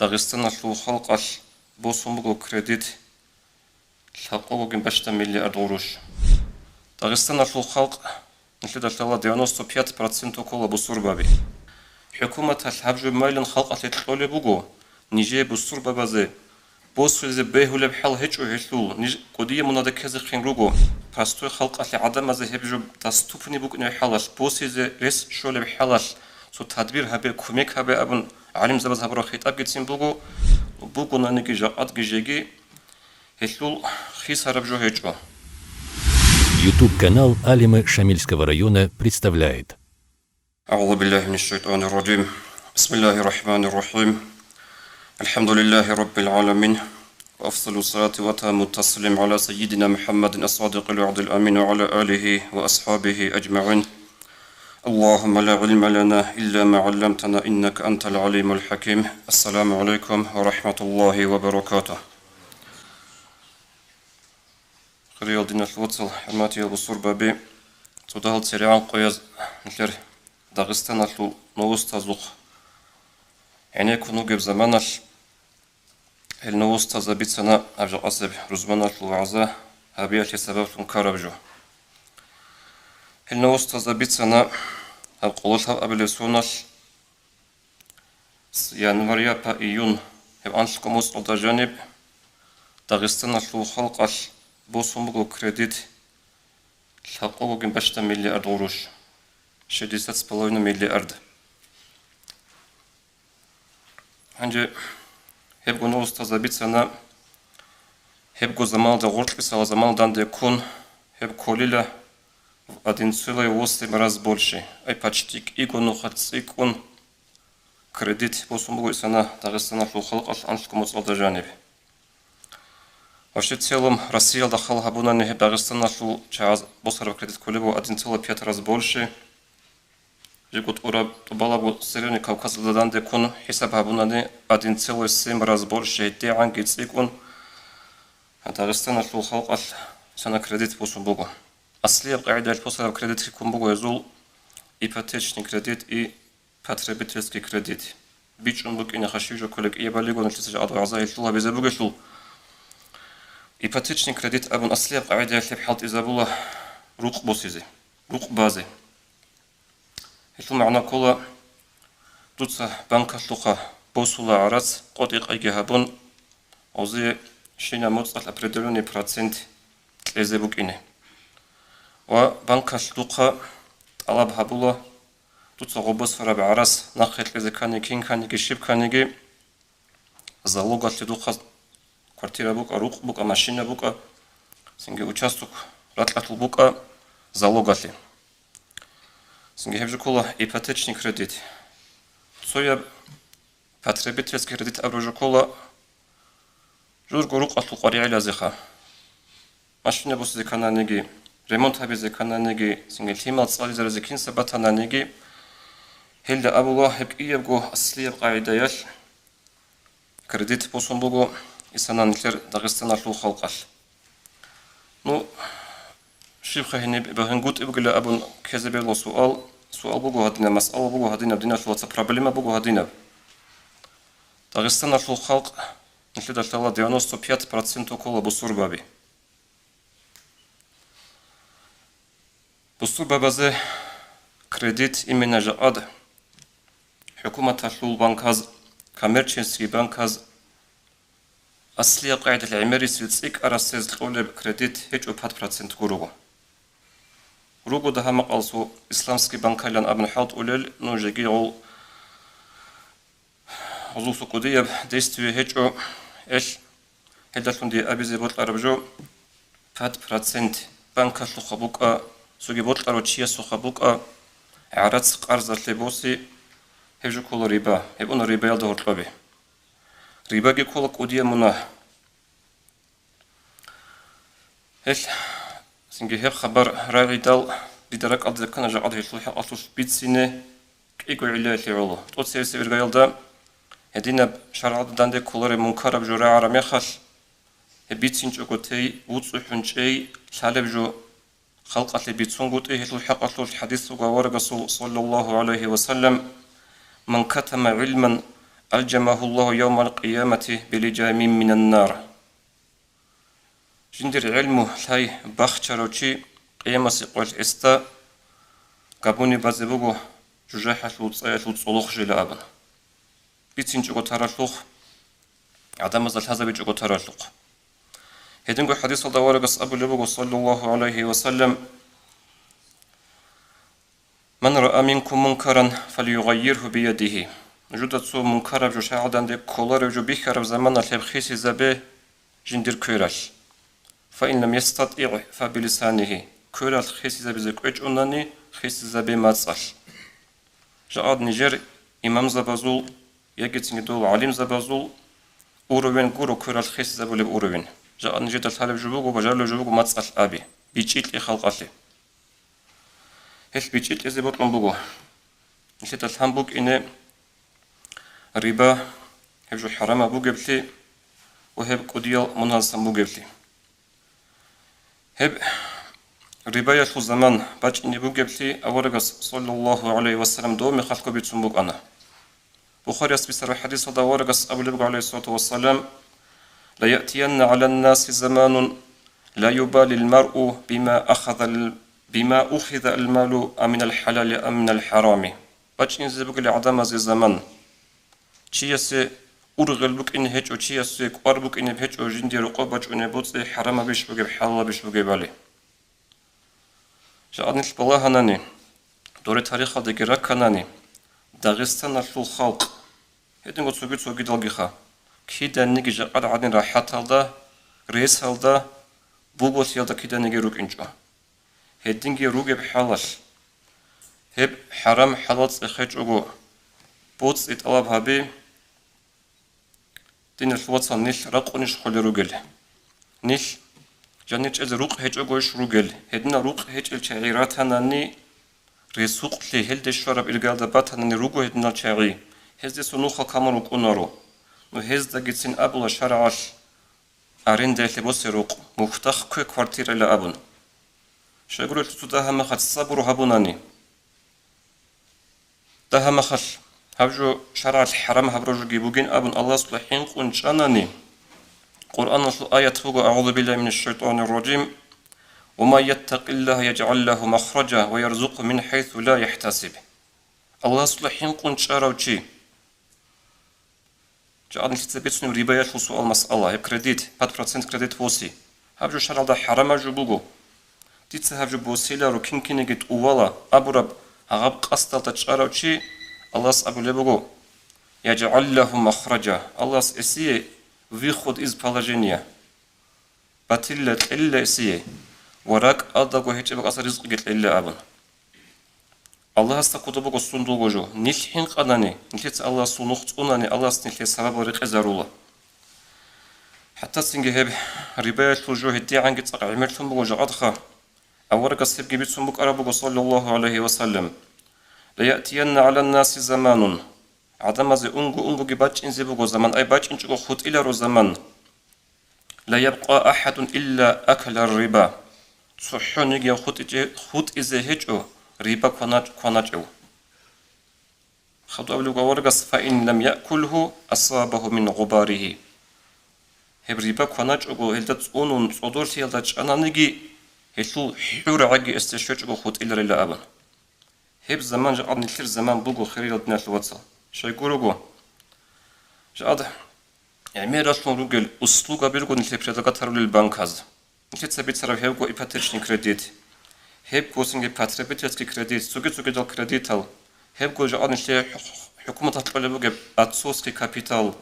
داغستان لو خلق بوسومبو كريديت الحقوق باشتا مليار قروش. داغستان لو خلق نحلد الله 95% كولا بوسوربابي. حكومة الحبج مايلن خلق تطلع بوجو نيجي بوسوربابا زي بوسوز بهول بحال هيك وهيلو نيج قضية منادك هذا خين روجو باستو خلق عدم زي هبجو تستوفني بوك نحلاش بوسيز رس شول بحلاش سو تدبير هبه كوميك هبه ابن علم زبز هبرو خطاب جتسين بوجو نانيكي جاءت جيجي هيلو خيس هربجو هيجو. YouTube-канал Алимы Шамильского района представляет. أعوذ بالله من الشيطان الرجيم. بسم الله الرحمن الرحيم. الحمد لله رب العالمين وأفضل الصلاة وتام التسليم على سيدنا محمد الصادق الوعد الأمين وعلى آله وأصحابه أجمعين. اللهم لا علم لنا إلا ما علمتنا إنك أنت العليم الحكيم. السلام عليكم ورحمة الله وبركاته. خير دين الوصل حماتي البصور بابي تدال سريعا قياز نشر داغستان لو نوستازوق يعني كونو جب زمانش النوستازا بيتسنا أرجع أصب رزمانش لو عزا هبيات سبب كاربجو النوستازا بيتسنا القولها قبل سونش يناير با إيون هب أنشكم وسط جانب داغستان لو خلقش بوسومبو كريديت الحقوق باشتا مليار قروش 60,5 مليار. هنجي هبقو نوستازا بيتسنا هبقو زمان دا غورت بيسالا زمان دان دي كون هبقو ليلا 1,8 раз больше. Ай почти икону хацикун кредит босумбу исана Дагестана лу халқаш аншкому цалдажаниб. Вообще в целом Россия дахала хабуна не Дагестана лу час босаров кредит колебу 1,5 раз больше. Жигут ура балабу Северный Кавказ ладан де кун хисаб хабуна не 1,7 раз больше. Те ангицикун Дагестана лу халқаш сана кредит босумбу. أصلية قاعدة الفصل كريديت يكون بقى يزول إيباتيشني كريديت إي باتريبيترسكي كريديت بيجون بق إن خشيجة كلك إيه باليقون التسجيل عضو عزاي الله بيزبوق شو إيباتيشني كريديت أبن أصلية قاعدة اللي بحالة إذا بولا روق بوسيزي روق بازي هشو معنا كولا دوتسا بانكا شلوقا بوسولا عرس قطيق أيجي هابون أوزي شينا موتسال أبريدلوني процент إزبوق إنه وبنك شلوقا طلب هبولا توتصغو بصفر بعرس نخيت لزي كين كانيكي شيب كانيكي залога لدوقا كوارتيرا بوكا روق بوكا ماشينا بوكا سنجي участок ратлатл بوكا залога ли синги хебжи кола ипотечный кредит соя потребительский кредит аброжи кола журго рук атлу قريعي лазиха машина босизи кананеги ремонт هبزي كنانيجي سنجل تيمال صالي زرزي كين سبتها نانيجي هيلدا أبو الله هك إيبجو أصلية قاعدة يال كريديت بوسومبوغو إسانا نكلر داغستان لو خلقال نو شيخ هني بهنجوت إبجلا أبو كذبيلو سؤال بوغو هدينا مسألة بوغو هدينا بدينا شو واتس بروبليما بوغو هدينا داغستان لو خلق نكلر دالة 95% كولا بوسوربابي بوستور بابازه كريديت именно جاد حكومة تحلول بانكاز كاميرشنسكي بانكاز أصلية قاعدة العماري سلسيك أرسيز الأولى كريديت هيج وبات процент غروغو غروغو ده مقالسو إسلامسكي بانكايلان أبن حالت أوليل نوجيجي عول غزوسو قدية ديستوي هيج و إيش هيداتون دي أبيزي بوت العربجو بات процент بانكا شلوخبوكا سوغي بوتلارو تشيا سوخابوكا عراتس قرض لبوسي هجو كولو ريبا هبون ريبا يلدو هرطلبي ريبا جي كولو قوديا منا هش سنجي هب خبر راغي دال ديدارك أدى كنا جاعد هيشلوحي أطلوش بيتسيني كيكو عليا لعولو طوت سيرسي ورغا يلدا هدينا شرع داندي كولوري منكارا بجو راعا رميخش هبيتسين جوكو تي وطسو حنجي شالب جو خلق اللي بيتسونغوت إيه الحق أصل الحديث وورق صلى الله عليه وسلم من كتم علما ألجمه الله يوم القيامة بلجام من النار. جندر علمه لاي بخشروشي قيامة سيقول استا قابوني بازبوغو جوجاحة لوتصولوخ جلابن بيتين جوغو تارالوخ عدم زال هذا بيجوغو تارالوخ هيدنغو حديث الدوارقس أبو لبوغو صلى الله عليه وسلم من رأى منكم منكرا فليغيره بيده جودة سو منكرا جو شاعدان دي كولار جو بيخرب زمان الحبخيسي زبي جندر كوراش فإن لم يستطيع فبلسانه كورال خيسي زبي زكوش أناني خيسي زبي ماتسال جاءد نيجر إمام زبازول يجتني دول عليم زبازول أوروين كورو كورال خيسي زبولي بأوروين جاءد نيجر الحالب جبوغو بجارلو جبوغو ماتسال أبي بيجيت لي خلق ألي هل بيجيت إزي بطلن بوغو نسيت الحنبوك إني ربا هبجو حرام بوغبلي وهب قديال منظم بوغبلي هب رباية في الزمان باج إني بوغبلي أورغس صلى الله عليه وسلم دومي خلقو بيتسن بوغ أنا بخاري أسبسر حديث دا ورغس أبو لبغ عليه الصلاة والسلام لا يأتين على الناس زمان لا يبالي المرء بما أخذ المال من الحلال أم من الحرام باج إن زي بوغلي عدم زي زمان چيسي أرغل بوك إن هيج أو چيسي قوار بوك إن هيج أو جندي رقو باج إن بوتسي حرام بيش بوغي بحلال بيش بوغي بالي جاء نيش بالله هناني دوري تاريخ ديكي ركناني داغستان الفو خلق هيدن قد سوغي دلغيخا كيدا نيجي جاء عدن راحات هالدا ريس هالدا بوغوت يالدا كيدا نيجي روك إنجو هيدن جي روغي بحلال هب حرام حلال إخيج أغو بوتس إتقلب هابي دين الفواتسان نيش رقو نيش خولي روغل نيش جانيش از روق هيج أغوش روغل هدنا روق هيج الشعيرات هناني رسوق لي هل شرب إلغال دبات هناني روغو هدنا الشعي هزدي سنوخا كامل روق أنارو نو هزدا جتسين أبلا شرعاش أرين دايلي بوسي روق مفتخ كوي كوارتير إلا أبن شاقولو تتودا مخات صبرو هبوناني ده مخال هبجو شرع الحرام هبرجو جيبوجين أبن الله صلحين قنشاناني قرآن الآية فوق أعوذ بالله من الشيطان الرجيم وما يتق الله يجعل له مخرجا ويرزق من حيث لا يحتسب الله صلحين قنشاروشي جعلنا تثبتون رباية سؤال مسألة كريديت 5% كريديت فوسي هبجو شرع ده حرام جبوجو ديت هبجو بوسيلا رو كينكيني جت أولا أبرب هغب قصدل تشاروشي الله أبو لبغو يجعل له مخرجا الله إسيه выход из положения باتلت إلا إسيه وراك أدقو هيك بقى رزق جت إلا أبن الله استقود بقى صندوق جو نلحين قناني نلحت الله صنوخت قناني الله سنلحت سبب ورق زارولا حتى سنجهب رباية الجو هدي عن جت عمل ثم بقى جعدخا أورق السب جبت ثم بقى ربك صلى الله عليه وسلم ليأتين على الناس زمان عدم زي أنجو جباج إن زبوغو زمان أي باج إنجو خود إلى رو زمان لا يبقى أحد إلا أكل الربا صحون يجي خود إزي هجو ربا كوناجو خدو أبلغ ورقص فإن لم يأكله أصابه من غباره هب ربا كوناجو هلدت أونون صدورتي هلدت أنا نجي هلو حور عجي استشوجو خود إلى رلا أبن هب زمان جاء نلتر زمان بوغو خير الدنيا الواتسا شايقولوغو جاء يعني راشلون روغل أسلوغا بيرغو نلتر بريدغا تارو للبانكاز نلتر سبيت سراو هبغو إباترشني كريديت هبغو سنجي باتربيتيسكي كريديت سوغي دال كريديتال هبغو جاء نلتر حكومة تطلبوغو أتسوسكي كابيتال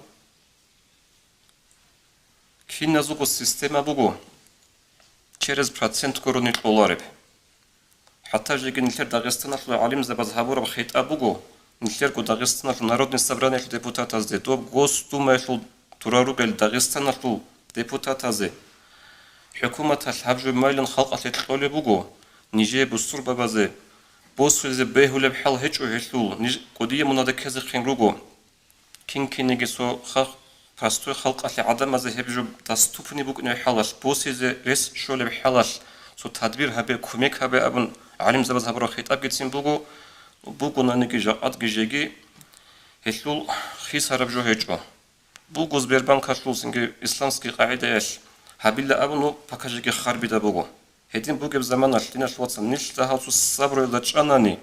كينا زوغو سيستема بوغو через процент коронит долларов حتى جيجي نلتر داغستان في العالم زباز هابور بخيط أبوغو نلتر كو داغستان في народное собрание في депутат азде دوب госдума في тураругел داغستان في депутат азде حكومة الحبج مايلن خلق أتلقى بوغو نيجي بصور بابازه بوسوزه بهول بحال هيجو هيلول نيج قديه منادكز خينروغو كينكينيجي سو خخ فاستو خلق أتل عدم هبجو دستوفني بوغ ني حالش بوسيزه رس شول بحالش سو تدبير هبه كوميك هبه ابن عالم زباز هبرو خيطاب گيتسين بوغو نانيكي جاات گيجيگي هلول خيس هرب جو هيجو بوغوز بيربان كاشلول سنجي إسلامسكي قاعدة يش هابيلا أبنو بكاجيكي خاربي دا بوغو هدين بوغي بزمان أشتينا شواتسا نيش لهاتو الصبر إلا تشاناني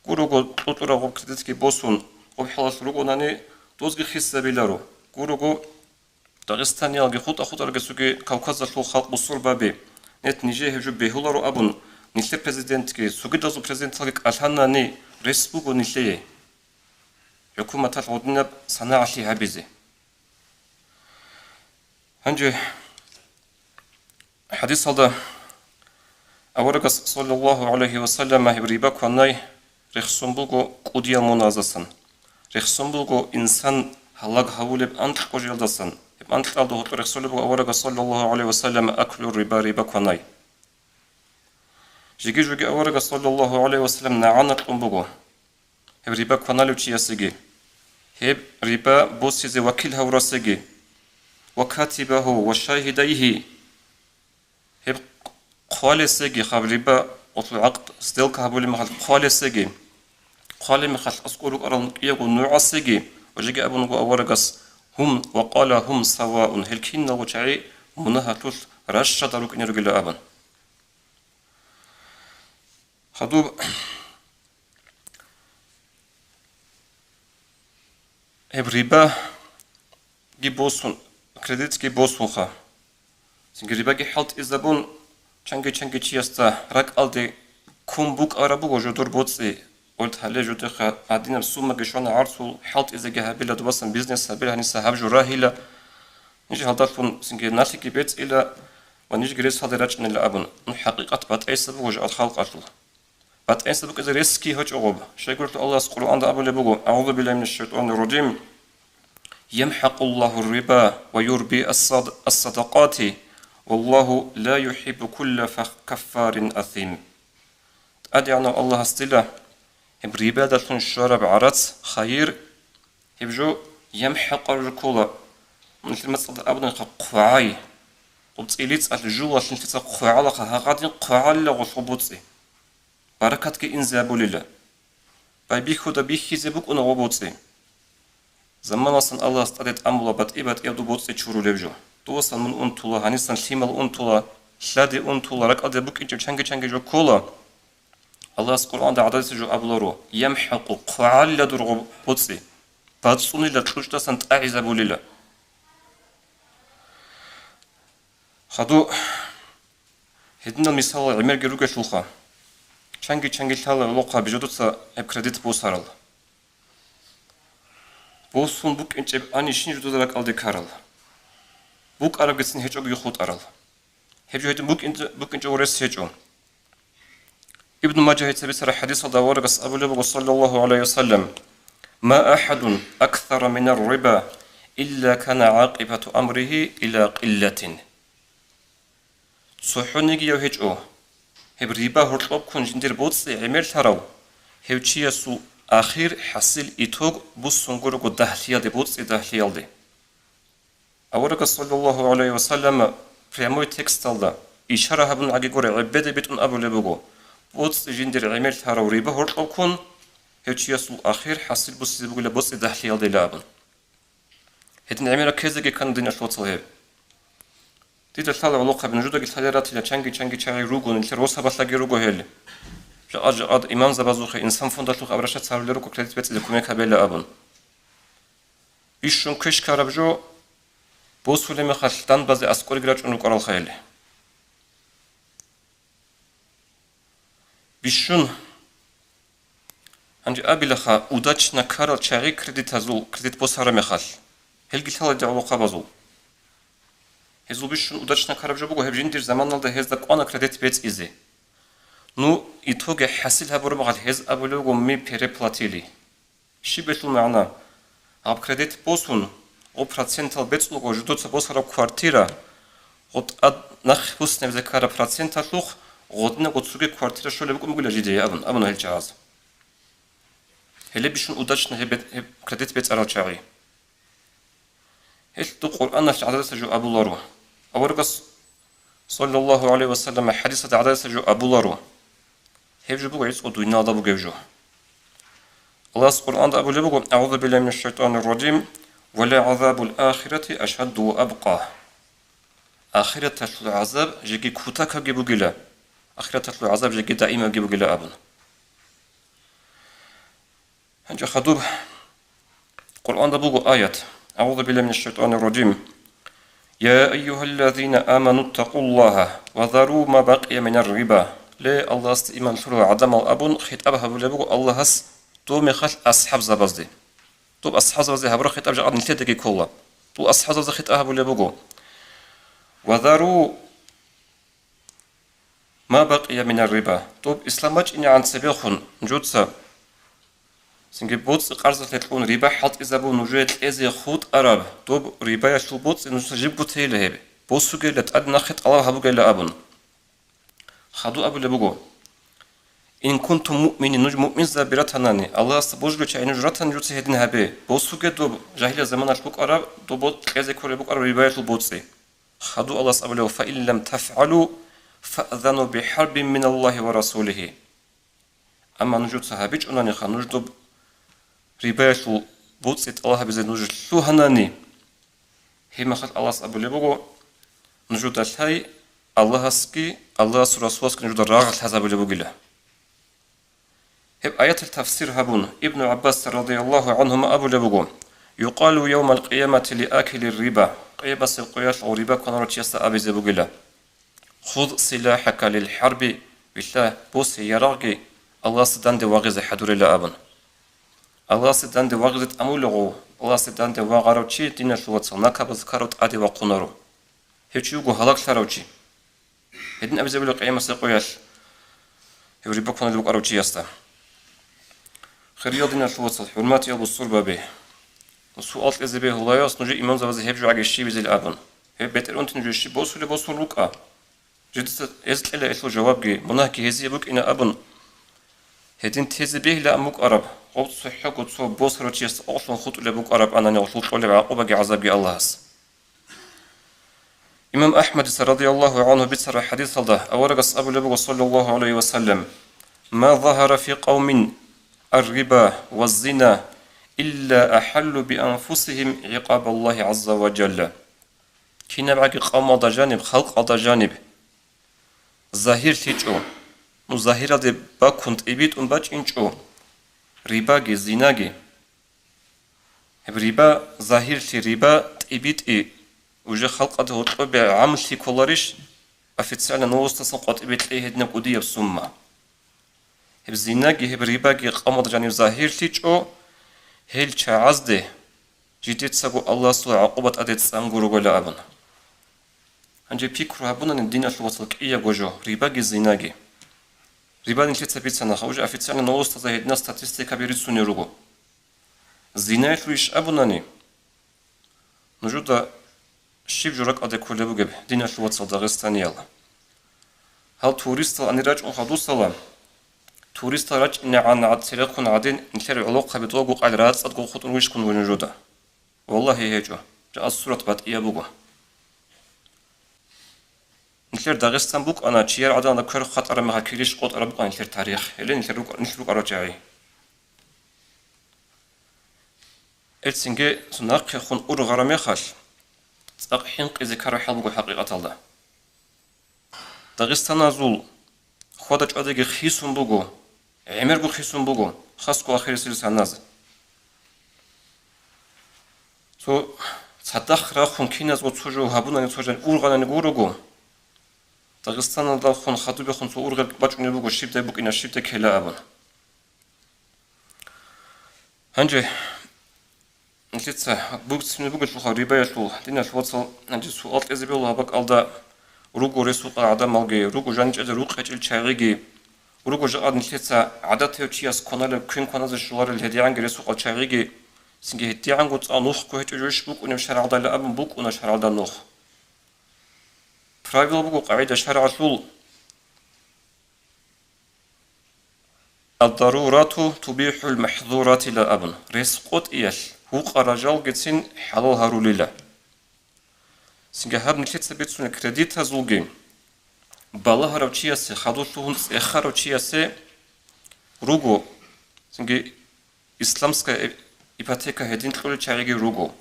كوروغو تطورا غو كريدتكي بوسون غو بحلاس روغو ناني دوزغي خيس سابيلارو كوروغو داغستانيا غي خوتا خوتا رغسوغي كاوكازا شلو خلق بصور بابي نت نيجي هجو بيهولارو أبن نيشلي президентки сугидазу президентлагик алханнани республику нишли حكومة الغدنب صناعة هابزي هنجي حديث هذا أورقس صلى الله عليه وسلم هبريبا كوناي رخصنبلغو قوديا منازسن رخصنبلغو إنسان هلاك هولب أنتل قجلدسن أنتل ألدو هطو رخصنبلغو أورقس صلى الله عليه وسلم أكل الربا ريبا كوناي جيجي جوجي أورقس صلى الله عليه وسلم نعانت أمبلغو هبريبا كونالو تشياسيجي هب ربا بوسيزي وكيل هوراسيجي وكاتبه وشاهديه هب خالصيجي خاب ربا قتل عقد ستيلك هبولي محل خالصيجي خالي محل أسكورك أرون يقول نوعسيجي وجيجي أبنغو أورغس هم وقال هم سواء هلكين وشعي منها تل رشا داروك إن رجل أبن خدوب هب ربا جي بوسون كريديت جي بوسوخا سنجي ربا جي حالت إزابون چنگی چیستا رک آلدی کم بوک آرابو جدور بودسی قلت هلی جدی خا عدینم سوم گشون عرضو حالت إذا جه بلا دوباسن بيزنس بلا هني سحب جراهيلا نيجي هالدارفون سنجي ناسي كبيت إلى ونيجي جريس هذا رجع إلى أبن حقيقة بات أي سبب وجه الخلق أصله بات أي سبب إذا ريسكي هج أغوب شيء قلت الله سقول عند أبو لبوغو أعوذ بالله من الشيطان الرجيم يمحق الله الربا ويربي الصدقات والله لا يحب كل كفار أثيم أدعنا الله استلا هم ربادة شرب عرض خير هبجو يمحق الركولة مثل ما تصدق أبدا قفعاي قلت إليت الجوة شنت قفعا لك هغادي قفعا لغو صبوتي بركاتك إنزابو لله بيخو دا بيخي زبوك أنا بوتي زمان أصلا الله استعدت أمولا بات إبدو بوتي تشورو لبجو توصل من أنتولا هنيسان شمال أنتولا شلادي أنتولا رك أدي بوك إنجو چنگي جو كولا الله القرآن ده عدد جو أبلارو يمحق قعال لدرغو بوتسي باتسوني لتلوش سنت أعزبو لله خدو هدنا مثال عمر جروك شلخا چنگي تالا لوقا بجدوتسا اب كريديت بوسارل بوسون بوك إنجو أني شين جدو درك ألدي كارل بوك عرب جسن هيجو يخوت أرل هيجو هيدن بوك إنجو ورس هيجو ابن ماجه يتبسر حديث داور بس أبو لبغ صلى الله عليه وسلم ما أحد أكثر من الربا إلا كان عاقبة أمره إلى قلة صحونيجي يهجو هب ربا هرطلب كون جندر بوتسي عمل تراو هب چيسو آخر حصل إتوغ بوس سنگورو دهليا دي بوتسي دهليا دي أورك صلى الله عليه وسلم прямой текст алда إشارة هبن عجي قرى عبادة بيتون أبو لبغو بوتس جندر عمل تارو ريبا هرطلب كون هيتش يسو آخر حصل بوس بقول بوس دهليا دي لابن هيتن عمل كذا كان دين أشوطل هيب دي دلتالة ولوقها بنجودة قلتاليرات إلى چنگي چاي روغون إلتر روسا بسلاقي روغو هيل جاد إمام زبازوخي إنسان فندلوخ أبرشت سارو لروكو كريدت بيت إذا كوميك هبيلا أبن إيشون كش كاربجو بوسولي مخالتان بازي أسكوري جراج أنو قرال خيالي بيشون هنجي أبي لخا وداچ نكارل چاقي كريدت هزول كريدت بوسارة مخال هل قلتالة دي علاقة بازول هزول بيشون وداچ نكارب جو بغو هبجين دير زمان نالده هز داك أنا كريدت بيت إزي نو إتوغي حاسل هبورو مغال هز أبو لوغو مي بيري بلاتيلي شي بيتل معنا أب كريدت بوسون او процентал бецлуго жудоца босара квартира гот ад нах бусне взекара проценталух годне готсуге квартира шоле букум гуля жиде абн хелчаз hele bishun udachna hebet kredit bet aralchari hel tu qur'an fi adad saju abularu awargas sallallahu alayhi wa sallam hadith adad saju abularu hebju bu gayis oduyna da bu gevju الله القرآن أبو لبغو أعوذ بالله من الشيطان الرجيم ولا عذاب الآخرة أشد وأبقى آخرة العذاب جيكي كوتاكا جيبو جلا آخرة العذاب جيكي دائما جيبو جلا أبن هنجا خدوب القرآن أبو آيات أعوذ بالله من الشيطان الرجيم يا أيها الذين آمنوا اتقوا الله وذروا ما بقي من الربا لا الله است إيمان شروع عدم الأبن خطاب أبو لبغو الله هس تو مخال أصحاب زبازدي تو أصحاب زبازدي هبرا خطاب جاء نتلتكي كولا تو أصحاب زبازدي خطاب أبو لبغو وذروا ما بقي من الربا تو إسلامج إني عن سبيخون نجوتسا سنجي بوتس قرض تلقون ربا حط إذا بو نجوت إزي خود أراب تو ربا يشل بوتس إنه سجيب بوتيله هبي بوسو جلت أدنى خط الله هبو جل أبن خدو أبو لبغو إن كنتم مؤمنين نج مؤمن زبرتناني الله استبوج له شيء نجرتن جوتي هدين هبه بوسو جدو جاهل زمان أشبك أراب تو بوت إزي كوري بك أراب ربا يشل بوتسي خدو الله سأبله فإن لم تفعلوا فأذنوا بحرب من الله ورسوله أما نجوت صحابيج أنني خنجدب ربايشو بوتسيت الله بزي نجد شو هناني هما خد الله سأبله بقو نجود الهي الله سكي الله سرسوس نجود الراغل هذا بله بقله هب آيات التفسير هبون ابن عباس رضي الله عنهما أبو لبقو يقال يوم القيامة لآكل الربا قيبس القياش أو ربا كنرت يسا أبي زبقله خذ سلاحك للحرب بالله بوسي يراغي الله سدان دي واغز حدور الله أبن الله سدان دي واغز أمولغو الله سدان دي واغارو چي دينا شواتسل ناكابز كاروت آدي وقنرو هيچ يوغو هلاك سارو چي هدين أبي زبقله قيامس القياش هو ربا كنرت وقارو چي يستا خريال دينا شواتسل حرمات يابو الصربة به وسؤال إزبيه الله ياس نجي إمام زوازي هبجو عقي الشي بزي الأبن هب بيتر أنت نجي الشي بوسو لبوسو لوكا جدت إزل إلا إسلو جواب جي مناكي هزي بوك إنا أبن هدين تهزي به لأموك أرب قوت صحيح قوت صو بوس روشيس أصلا خط لبوك أرب أنا نوصل قولي بعقوبة جي عذاب جي الله هس إمام أحمد رضي الله عنه بيتسر حديث الله أورقص أبو لبوك صلى الله عليه وسلم ما ظهر في قوم الربا والزنا إلا أحلوا بأنفسهم عقاب الله عز وجل كنا بعد قوم على جانب خلق على جانب ظاهر تيجو مظاهرة دي باكنت إبيت باج إنجو ربا جي زنا جي ربا ظاهر تي ربا إبيت وجه خلق ده طبع عمل تي كولاريش أفتسالنا نوسط سقط إبيت هدنا قدية بسمة زنا جي ربا جي قوم على جانب ظاهر تيجو هل شعزده جديد سقو الله سوى عقوبة أديت سانغورو ولا أبن هنجي بيكرو هبونا ندينا شو وصلك إيا جوجو ربا جزيناجي ربا نشيت سبيت سنة خوج أفتسالنا نوست زهدنا ستاتستيكا بيريتسوني روجو زيناي شويش أبوناني نجودا شيف جورك أدي كله بجيب دينا شو وصل داغستاني يلا هل توريست أني راج أخذوا سلام توريست راج إن عن عد سيرقون عدين نشر علاقة بتوقع على رأس أتقول خطر ويش كون ونجودا والله هيجو جاء الصورة بات إيا بوجو نشر داغستان بوك أنا شير عدنا كر خطر ما كيلش قط أربق نشر تاريخ اللي نشر أرجعي السنجة سناق يخون أورغرامي خاش ساق حنق إذا كره حلبو حقيقة الله داغستان زول خودج أديك خيسون بوجو عمر بو خيسون بوجو خاصكو آخر سلسلة ناز تو صدق راخون كيناز وتسوجو هابونا نتسوجن أورغانا نقولوجو داغستان داخون خطوب يخون تو أورغ بچوني بوجو شيبتا بوك إنا شيبتا كلا أبن هنجي نتيجة بوكس من بوجو شو خريبة يشلو دينا شو وصل هنجي سؤال إزبي الله بق ألدا روجو رسوق عدم مالجي روجو جانج أجر روق أجل شاغيجي روجو جاد نتيجة عادات هيوتشياس كونال كين كونال الشوار الهدي عن رسوق شاغيجي سنجي هدي عن قط أنوخ كوهت أجرش بوك ونمشار عدا لأبن بوك ونشار عدا نوخ فراغل بوكو قاعدة شرع شول الضرورات تبيح المحظورات لا أبن رزقت إيش هو قرجال جتين حلال هاروليلا سنجهاب نكتة بيتسون كريديت هزوجي بالا هاروتشياسي خدوشون إخاروتشياسي روجو سنجي исламская ипотека хедин тлули чариги руго.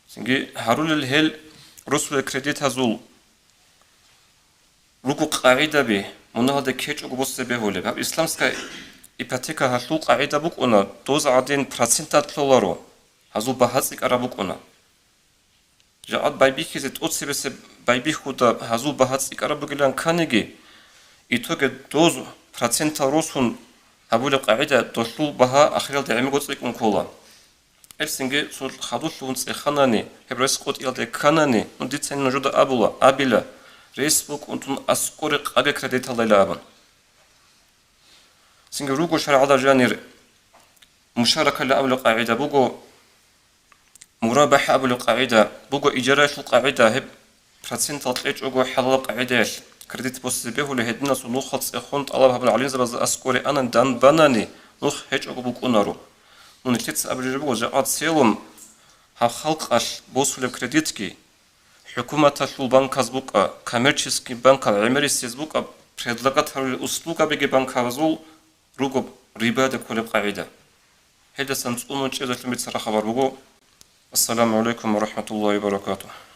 Синги харулил хел русул кредит азул руго қағидаби мунахалде кечуго боссебе холе. Хаб исламская ипотека хасул қағида букуна 1% тлоларо азул бахацик арабукуна. Жаат байбихизе отсебесе байбихуда азул бахацик арабугилан каниги итоге 2% росун هقول قاعدة تطلب بها أخيرا دعم قصدك كولا. السنجة صور خدوش لونس خناني هبرس قط إلى خناني نديت سن نجود أبلا ريسبوك أنتم أسكورك أجا كريديت الله لابن. سنجة روجو شرع على جانير مشاركة لأول قاعدة بوجو مرابحة أول قاعدة بوجو إجارة القاعدة هب برسنت تطلع أوجو حلال قاعدة كريديت بوسبيه ولا هدنا سنوخت إخوانت الله هبل علين زبز أسكوري أنا دان بناني نوخ هيج أقولك أنارو ونكتت أبرجبو جاءت سيلم هخلق أش بوسول كريديتكي حكومة البنك أزبوك كوميرشيسكي بنك العمري سيزبوك предлагат услуга بيجي بنك هزول روجو ربا دكول قاعدة هذا سنتقوم نشيد المتسرح خبر بقو السلام عليكم ورحمة الله وبركاته.